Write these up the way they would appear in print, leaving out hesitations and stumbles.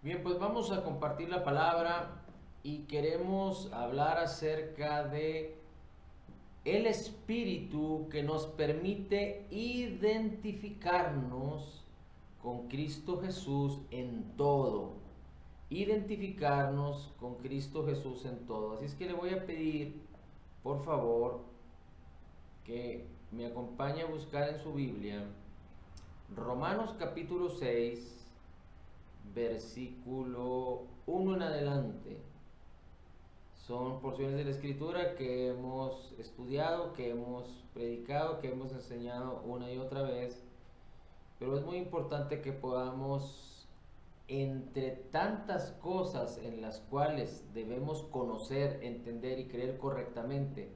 Bien, pues vamos a compartir la palabra y queremos hablar acerca de el espíritu que nos permite identificarnos con Cristo Jesús en todo. Identificarnos con Cristo Jesús en todo. Así es que le voy a pedir, por favor, que me acompañe a buscar en su Biblia Romanos capítulo 6, versículo 1 en adelante. Son porciones de la escritura que hemos estudiado, que hemos predicado, que hemos enseñado una y otra vez, pero es muy importante que podamos, entre tantas cosas en las cuales debemos conocer, entender y creer correctamente,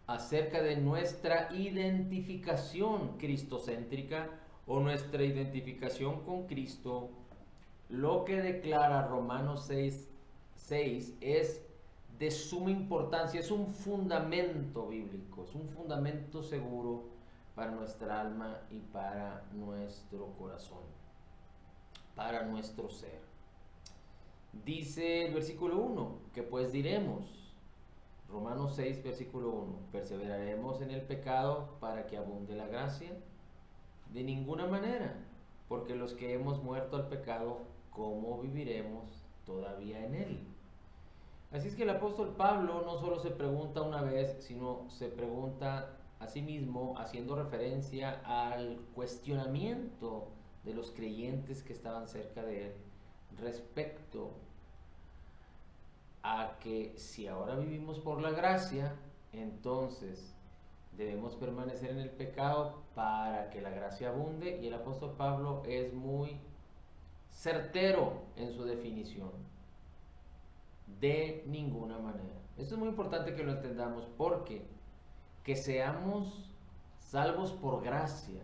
acerca de nuestra identificación cristocéntrica o nuestra identificación con Cristo, lo que declara Romanos 6 es de suma importancia, es un fundamento bíblico, es un fundamento seguro para nuestra alma y para nuestro corazón, para nuestro ser. Dice el versículo 1, que pues diremos, Romanos 6, versículo 1, ¿perseveraremos en el pecado para que abunde la gracia? De ninguna manera, porque los que hemos muerto al pecado, ¿cómo viviremos todavía en él? Así es que el apóstol Pablo no solo se pregunta una vez, sino se pregunta a sí mismo, haciendo referencia al cuestionamiento de los creyentes que estaban cerca de él respecto a que si ahora vivimos por la gracia, entonces debemos permanecer en el pecado para que la gracia abunde. Y el apóstol Pablo es muy certero en su definición: de ninguna manera. Esto es muy importante que lo entendamos, porque que seamos salvos por gracia,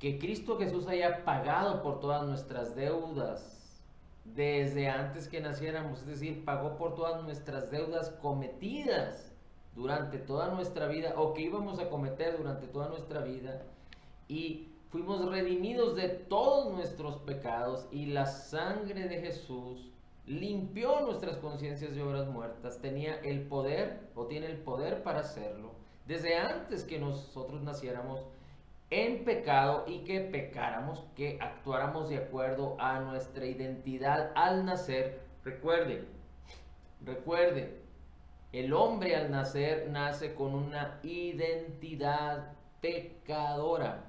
que Cristo Jesús haya pagado por todas nuestras deudas desde antes que naciéramos, es decir, pagó por todas nuestras deudas cometidas durante toda nuestra vida o que íbamos a cometer durante toda nuestra vida, y fuimos redimidos de todos nuestros pecados, y la sangre de Jesús limpió nuestras conciencias de obras muertas. Tenía el poder, o tiene el poder para hacerlo, desde antes que nosotros naciéramos en pecado y que pecáramos, que actuáramos de acuerdo a nuestra identidad al nacer. Recuerde, el hombre al nacer nace con una identidad pecadora,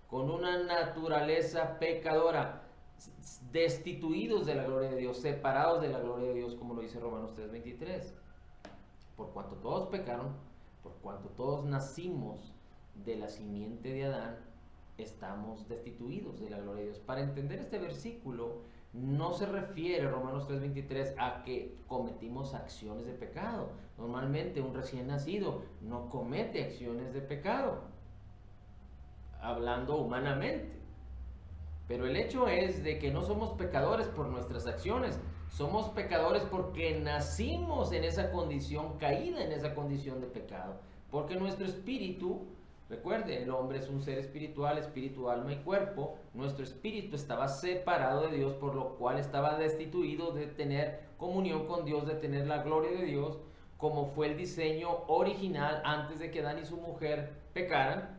con una naturaleza pecadora, destituidos de la gloria de Dios, separados de la gloria de Dios, como lo dice Romanos 3:23. Por cuanto todos pecaron, por cuanto todos nacimos de la simiente de Adán, estamos destituidos de la gloria de Dios. Para entender este versículo, no se refiere Romanos 3:23 a que cometimos acciones de pecado. Normalmente un recién nacido no comete acciones de pecado, hablando humanamente. Pero el hecho es de que no somos pecadores por nuestras acciones, somos pecadores porque nacimos en esa condición caída, en esa condición de pecado. Porque nuestro espíritu, recuerde, el hombre es un ser espiritual, espíritu, alma y cuerpo. Nuestro espíritu estaba separado de Dios, por lo cual estaba destituido de tener comunión con Dios, de tener la gloria de Dios, como fue el diseño original antes de que Adán y su mujer pecaran.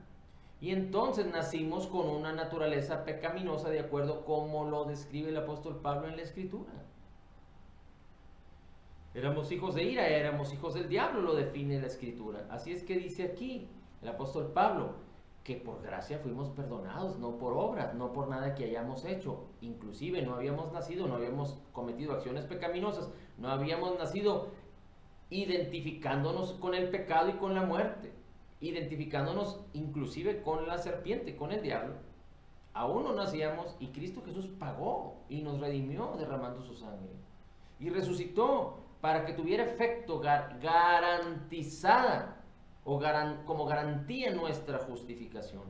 Y entonces nacimos con una naturaleza pecaminosa, de acuerdo como lo describe el apóstol Pablo en la Escritura. Éramos hijos de ira, éramos hijos del diablo, lo define la Escritura. Así es que dice aquí el apóstol Pablo que por gracia fuimos perdonados, no por obras, no por nada que hayamos hecho. Inclusive no habíamos nacido, no habíamos cometido acciones pecaminosas, no habíamos nacido identificándonos con el pecado y con la muerte, identificándonos inclusive con la serpiente, con el diablo. Aún no nacíamos, y Cristo Jesús pagó y nos redimió derramando su sangre. Y resucitó para que tuviera efecto garantizada, o como garantía nuestra justificación.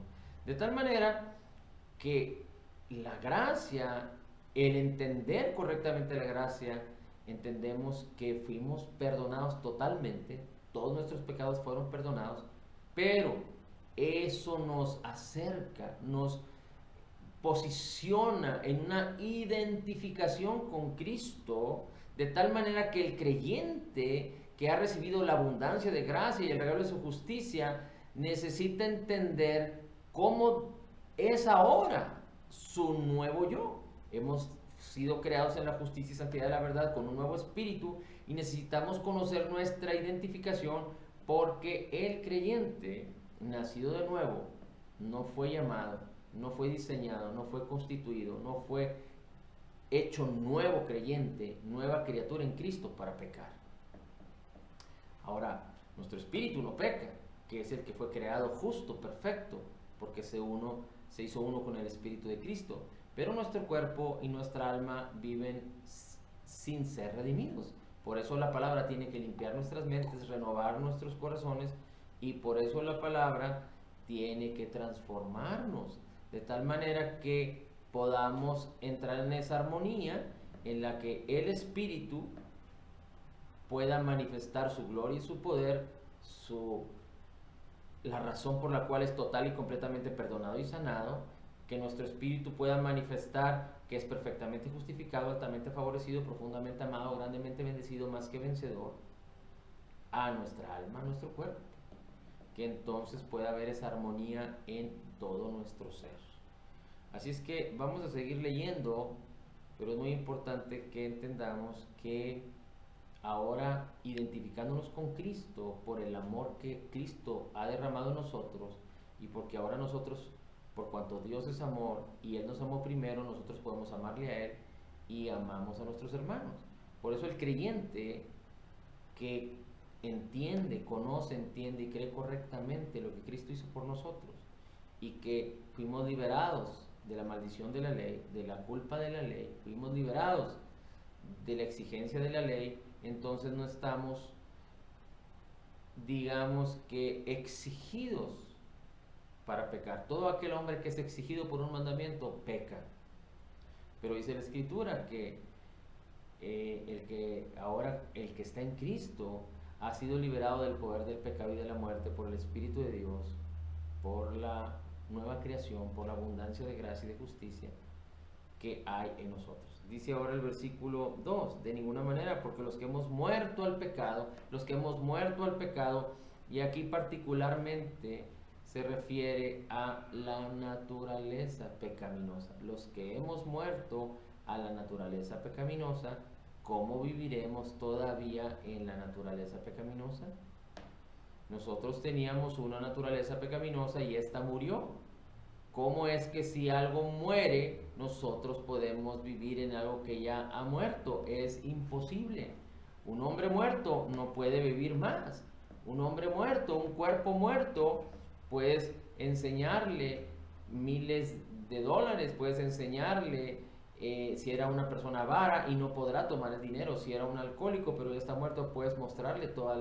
De tal manera que la gracia, el entender correctamente la gracia, entendemos que fuimos perdonados totalmente, todos nuestros pecados fueron perdonados, pero eso nos acerca, nos posiciona en una identificación con Cristo, de tal manera que el creyente que ha recibido la abundancia de gracia y el regalo de su justicia necesita entender cómo es ahora su nuevo yo. Hemos sido creados en la justicia y santidad de la verdad con un nuevo espíritu y necesitamos conocer nuestra identificación, porque el creyente nacido de nuevo no fue llamado, no fue diseñado, no fue constituido, no fue hecho nuevo creyente, nueva criatura en Cristo para pecar. Ahora, nuestro espíritu no peca, que es el que fue creado justo, perfecto, porque se hizo uno con el espíritu de Cristo. Pero nuestro cuerpo y nuestra alma viven sin ser redimidos. Por eso la palabra tiene que limpiar nuestras mentes, renovar nuestros corazones, y por eso la palabra tiene que transformarnos, de tal manera que podamos entrar en esa armonía en la que el Espíritu pueda manifestar su gloria y su poder, la razón por la cual es total y completamente perdonado y sanado, que nuestro espíritu pueda manifestar que es perfectamente justificado, altamente favorecido, profundamente amado, grandemente bendecido, más que vencedor, a nuestra alma, a nuestro cuerpo, que entonces pueda haber esa armonía en todo nuestro ser. Así es que vamos a seguir leyendo, pero es muy importante que entendamos que ahora, identificándonos con Cristo por el amor que Cristo ha derramado en nosotros, y porque ahora nosotros, por cuanto Dios es amor y Él nos amó primero, nosotros podemos amarle a Él y amamos a nuestros hermanos. Por eso el creyente que entiende y cree correctamente lo que Cristo hizo por nosotros, y que fuimos liberados de la maldición de la ley, de la culpa de la ley, fuimos liberados de la exigencia de la ley, entonces no estamos, digamos que, exigidos para pecar. Todo aquel hombre que es exigido por un mandamiento peca. Pero dice la Escritura que el que está en Cristo ha sido liberado del poder del pecado y de la muerte por el Espíritu de Dios, por la nueva creación, por la abundancia de gracia y de justicia que hay en nosotros. Dice ahora el versículo 2, de ninguna manera, porque los que hemos muerto al pecado, y aquí particularmente se refiere a la naturaleza pecaminosa. Los que hemos muerto a la naturaleza pecaminosa, ¿cómo viviremos todavía en la naturaleza pecaminosa? Nosotros teníamos una naturaleza pecaminosa y esta murió. ¿Cómo es que si algo muere, nosotros podemos vivir en algo que ya ha muerto? Es imposible. Un hombre muerto no puede vivir más. Un hombre muerto, un cuerpo muerto, puedes enseñarle miles de dólares, puedes enseñarle si era una persona avara y no podrá tomar el dinero. Si era un alcohólico pero ya está muerto, puedes mostrarle todas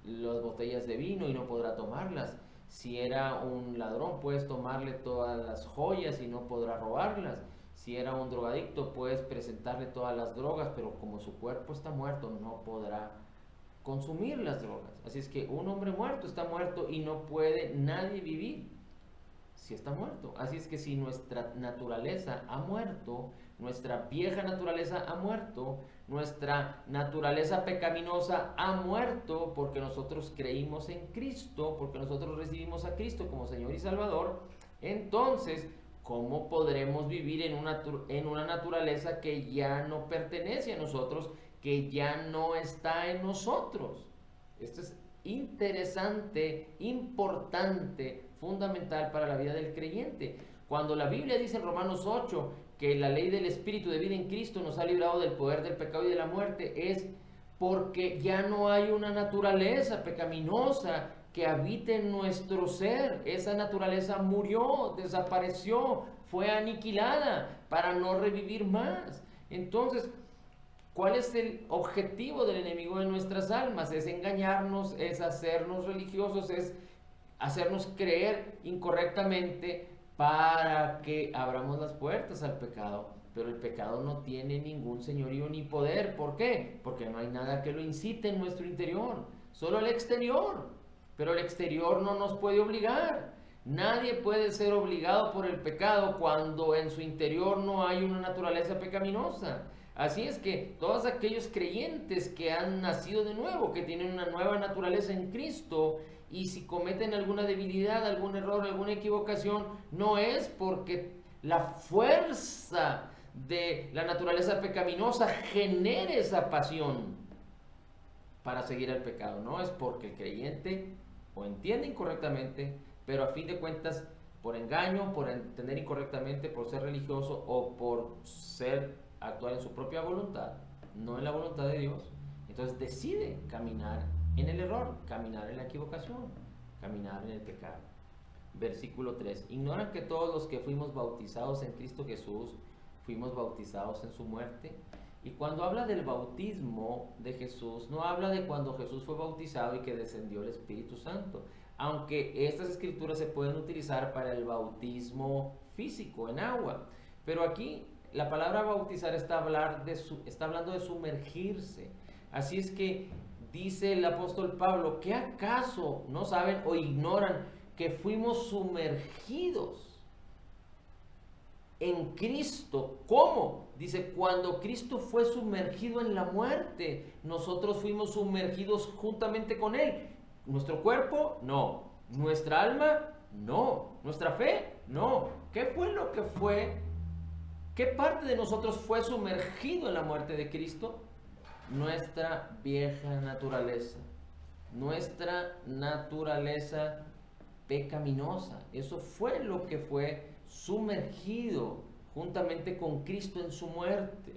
las botellas de vino y no podrá tomarlas. Si era un ladrón, puedes tomarle todas las joyas y no podrá robarlas. Si era un drogadicto, puedes presentarle todas las drogas, pero como su cuerpo está muerto, no podrá consumir las drogas. Así es que un hombre muerto está muerto y no puede nadie vivir si está muerto. Así es que si nuestra naturaleza ha muerto, nuestra vieja naturaleza ha muerto, nuestra naturaleza pecaminosa ha muerto, porque nosotros creímos en Cristo, porque nosotros recibimos a Cristo como Señor y Salvador, entonces, ¿cómo podremos vivir en una naturaleza que ya no pertenece a nosotros, que ya no está en nosotros? Esto es interesante, importante, fundamental para la vida del creyente. Cuando la Biblia dice en Romanos 8 que la ley del Espíritu de vida en Cristo nos ha librado del poder del pecado y de la muerte, es porque ya no hay una naturaleza pecaminosa que habite en nuestro ser. Esa naturaleza murió, desapareció, fue aniquilada para no revivir más. Entonces, ¿cuál es el objetivo del enemigo de nuestras almas? Es engañarnos, es hacernos religiosos, es hacernos creer incorrectamente para que abramos las puertas al pecado. Pero el pecado no tiene ningún señorío ni poder. ¿Por qué? Porque no hay nada que lo incite en nuestro interior, solo el exterior. Pero el exterior no nos puede obligar. Nadie puede ser obligado por el pecado cuando en su interior no hay una naturaleza pecaminosa. Así es que todos aquellos creyentes que han nacido de nuevo, que tienen una nueva naturaleza en Cristo, y si cometen alguna debilidad, algún error, alguna equivocación, no es porque la fuerza de la naturaleza pecaminosa genere esa pasión para seguir el pecado, no es porque el creyente o entiende incorrectamente, pero a fin de cuentas, por engaño, por entender incorrectamente, por ser religioso o por actuar en su propia voluntad, no en la voluntad de Dios, entonces decide caminar en el error, caminar en la equivocación, caminar en el pecado. Versículo 3. Ignoran que todos los que fuimos bautizados en Cristo Jesús, fuimos bautizados en su muerte. Y cuando habla del bautismo de Jesús, no habla de cuando Jesús fue bautizado y que descendió el Espíritu Santo, aunque estas escrituras se pueden utilizar para el bautismo físico en agua. Pero aquí la palabra bautizar está hablando de sumergirse. Así es que dice el apóstol Pablo, ¿qué acaso no saben o ignoran que fuimos sumergidos en Cristo? ¿Cómo? Dice, cuando Cristo fue sumergido en la muerte, nosotros fuimos sumergidos juntamente con Él. Nuestro cuerpo, no. Nuestra alma, no. Nuestra fe, no. ¿Qué fue lo que fue? ¿Qué parte de nosotros fue sumergido en la muerte de Cristo? Nuestra vieja naturaleza. Nuestra naturaleza pecaminosa. Eso fue lo que fue sumergido juntamente con Cristo en su muerte.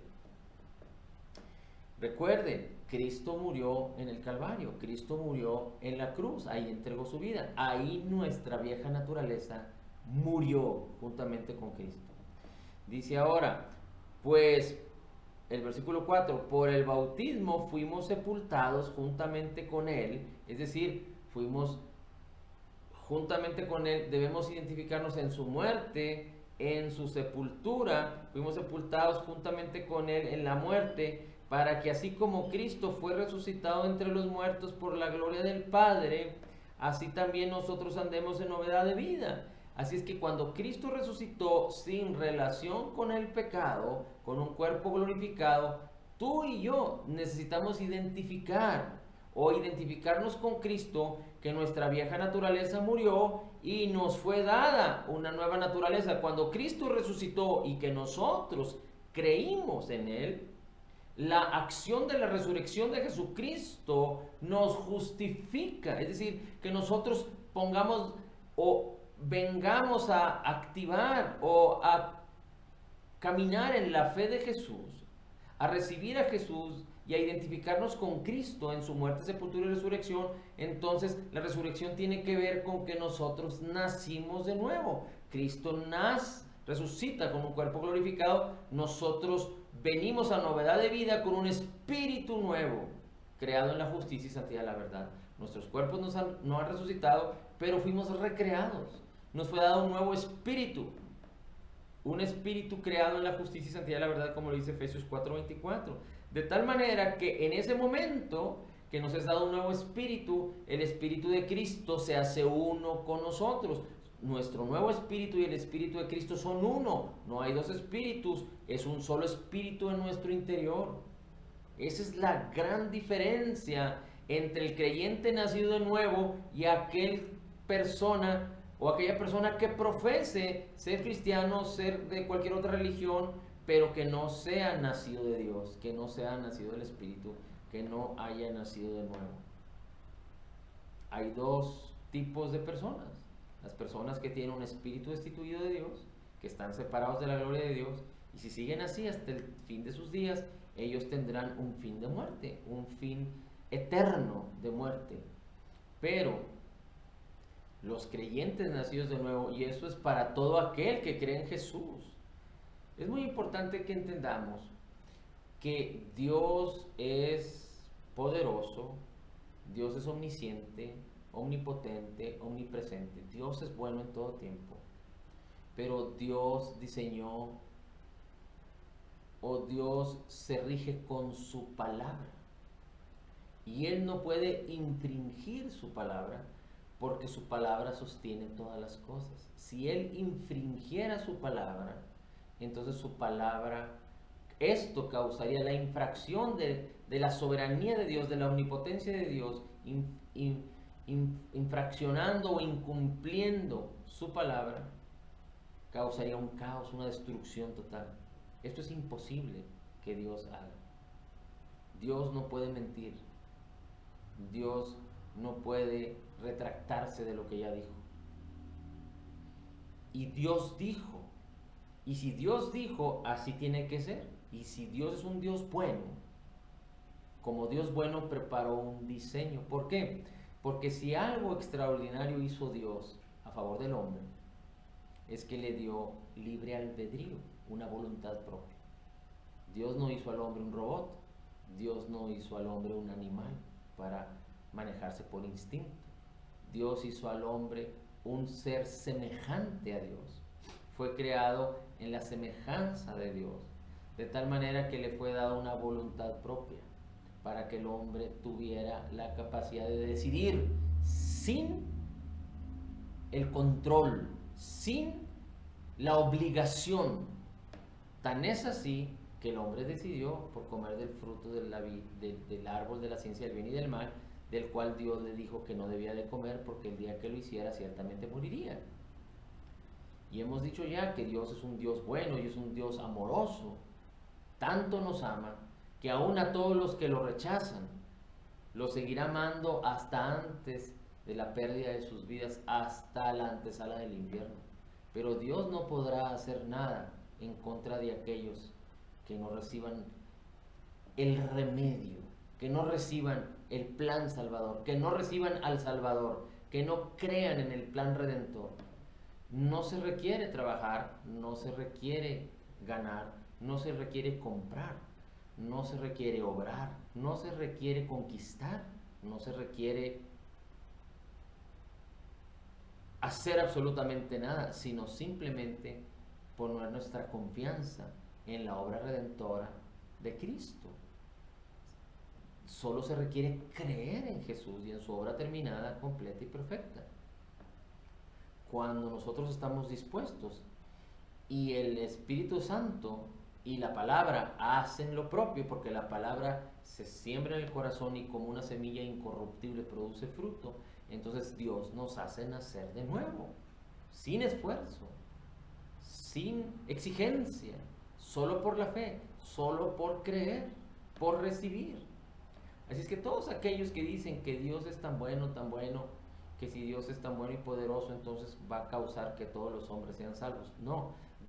Recuerden, Cristo murió en el Calvario, Cristo murió en la cruz, ahí entregó su vida, ahí nuestra vieja naturaleza murió juntamente con Cristo. Dice ahora, pues el versículo 4, por el bautismo fuimos sepultados juntamente con Él, es decir, fuimos juntamente con Él, debemos identificarnos en su muerte, en su sepultura, fuimos sepultados juntamente con Él en la muerte, para que así como Cristo fue resucitado entre los muertos por la gloria del Padre, así también nosotros andemos en novedad de vida. Así es que cuando Cristo resucitó sin relación con el pecado, con un cuerpo glorificado, tú y yo necesitamos identificarnos con Cristo, que nuestra vieja naturaleza murió y nos fue dada una nueva naturaleza. Cuando Cristo resucitó y que nosotros creímos en Él, la acción de la resurrección de Jesucristo nos justifica, es decir, que nosotros pongamos o vengamos a activar o a caminar en la fe de Jesús, a recibir a Jesús y a identificarnos con Cristo en su muerte, sepultura y resurrección. Entonces la resurrección tiene que ver con que nosotros nacimos de nuevo. Cristo resucita con un cuerpo glorificado, nosotros venimos a novedad de vida con un espíritu nuevo, creado en la justicia y santidad de la verdad. Nuestros cuerpos no han resucitado, pero fuimos recreados. Nos fue dado un nuevo espíritu, un espíritu creado en la justicia y santidad de la verdad, como lo dice Efesios 4:24. De tal manera que en ese momento que nos es dado un nuevo espíritu, el espíritu de Cristo se hace uno con nosotros. Nuestro nuevo espíritu y el espíritu de Cristo son uno. No hay dos espíritus, es un solo espíritu en nuestro interior. Esa es la gran diferencia entre el creyente nacido de nuevo y aquella persona que profese ser cristiano, ser de cualquier otra religión, pero que no sea nacido de Dios, que no sea nacido del Espíritu, que no haya nacido de nuevo. Hay dos tipos de personas. Las personas que tienen un espíritu destituido de Dios, que están separados de la gloria de Dios, y si siguen así hasta el fin de sus días, ellos tendrán un fin de muerte, un fin eterno de muerte. Pero los creyentes nacidos de nuevo, y eso es para todo aquel que cree en Jesús, es muy importante que entendamos que Dios es poderoso, Dios es omnisciente, omnipotente, omnipresente. Dios es bueno en todo tiempo, pero Dios diseñó, o Dios se rige con su palabra, y Él no puede infringir su palabra, porque su palabra sostiene todas las cosas. Si Él infringiera su palabra, entonces su palabra, esto causaría la infracción de la soberanía de Dios, de la omnipotencia de Dios, infraccionando o incumpliendo su palabra, causaría un caos, una destrucción total. Esto es imposible que Dios haga. Dios no puede mentir. Dios no puede retractarse de lo que ya dijo. Y Dios dijo. Y si Dios dijo, así tiene que ser. Y si Dios es un Dios bueno, como Dios bueno preparó un diseño. ¿Por qué? Porque si algo extraordinario hizo Dios a favor del hombre, es que le dio libre albedrío, una voluntad propia. Dios no hizo al hombre un robot. Dios no hizo al hombre un animal para manejarse por instinto. Dios hizo al hombre un ser semejante a Dios. Fue creado en la semejanza de Dios, de tal manera que le fue dada una voluntad propia, para que el hombre tuviera la capacidad de decidir sin el control, sin la obligación. Tan es así que el hombre decidió por comer del fruto del árbol de la ciencia del bien y del mal, del cual Dios le dijo que no debía de comer, porque el día que lo hiciera ciertamente moriría. Y hemos dicho ya que Dios es un Dios bueno y es un Dios amoroso. Tanto nos ama que aún a todos los que lo rechazan, lo seguirá amando hasta antes de la pérdida de sus vidas, hasta la antesala del infierno. Pero Dios no podrá hacer nada en contra de aquellos que no reciban el remedio, que no reciban el plan salvador, que no reciban al Salvador, que no crean en el plan redentor. No se requiere trabajar, no se requiere ganar, no se requiere comprar, no se requiere obrar, no se requiere conquistar, no se requiere hacer absolutamente nada, sino simplemente poner nuestra confianza en la obra redentora de Cristo. Solo se requiere creer en Jesús y en su obra terminada, completa y perfecta. Cuando nosotros estamos dispuestos y el Espíritu Santo y la palabra hacen lo propio, porque la palabra se siembra en el corazón y como una semilla incorruptible produce fruto, entonces Dios nos hace nacer de nuevo, sin esfuerzo, sin exigencia, solo por la fe, solo por creer, por recibir. Así es que todos aquellos que dicen que Dios es tan bueno, que si Dios es tan bueno y poderoso, entonces va a causar que todos los hombres sean salvos. No,